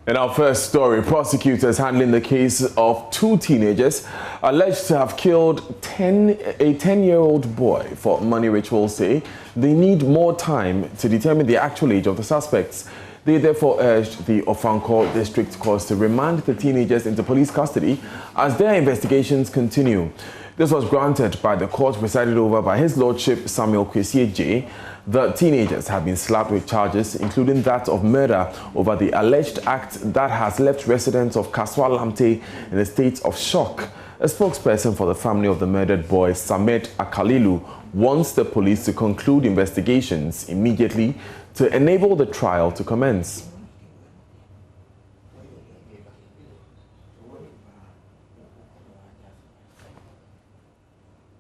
In our first story, prosecutors handling the case of two teenagers alleged to have killed a 10-year-old boy for money rituals say they need more time to determine the actual age of the suspects. They therefore urged the Ofanko District Court to remand the teenagers into police custody as their investigations continue. This was granted by the court presided over by His Lordship Samuel Kwesi J. The teenagers have been slapped with charges, including that of murder over the alleged act that has left residents of Kasoa Ritual in a state of shock. A spokesperson for the family of the murdered boy, Samet Akalilu, wants the police to conclude investigations immediately to enable the trial to commence.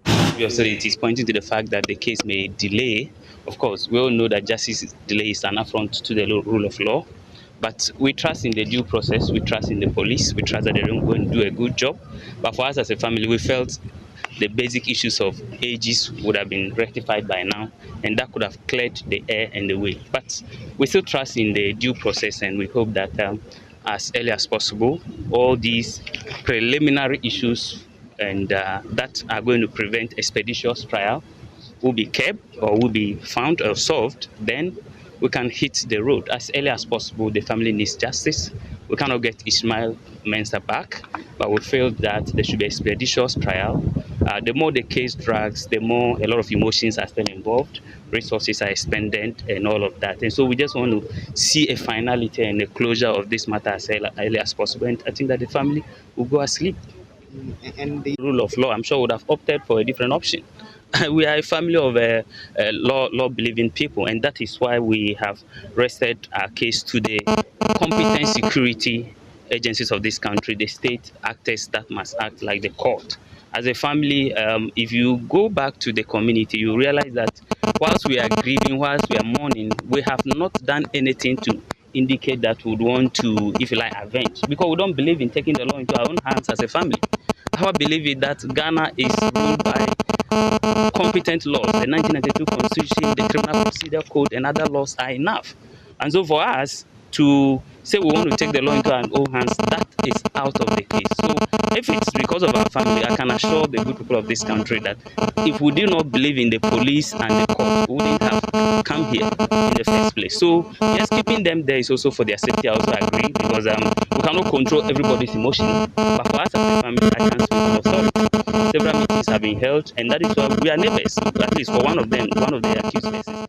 Obviously, it is pointing to the fact that the case may delay. Of course, we all know that justice delay is an affront to the rule of law. But we trust in the due process, we trust in the police, we trust that they're going to do a good job. But for us as a family, we felt the basic issues of ages would have been rectified by now, and that could have cleared the air and the way. But we still trust in the due process, and we hope that as early as possible, all these preliminary issues and that are going to prevent expeditious trial will be kept or will be found or solved. Then we can hit the road as early as possible. The family needs justice. We cannot get Ismail Mensah back, but we feel that there should be expeditious trial. The more the case drags, the more a lot of emotions are still involved, resources are expended and all of that. And so we just want to see a finality and a closure of this matter as early as possible. And I think that the family will go asleep. And the rule of law, I'm sure, would have opted for a different option. We are a family of law-believing people, and that is why we have rested our case to the competent security agencies of this country, the state actors that must act like the court. As a family, if you go back to the community, you realize that whilst we are grieving, whilst we are mourning, we have not done anything to indicate that we would want to, if you like, avenge, because we don't believe in taking the law into our own hands as a family. Our belief is that Ghana is ruled by competent laws. The 1992 Constitution, the Criminal Procedure Code, and other laws are enough. And so for us to say we want to take the law into our own hands, that is out of the case. So if it's because of our family, I can assure the good people of this country that if we do not believe in the police and the court, we wouldn't have come here in the first place. So yes, keeping them there is also for their safety. I also agree, because we cannot control everybody's emotion. But for us as a family, I can speak with authority. Several meetings have been held, and that is why we are neighbors, at least for one of them, one of the accused persons.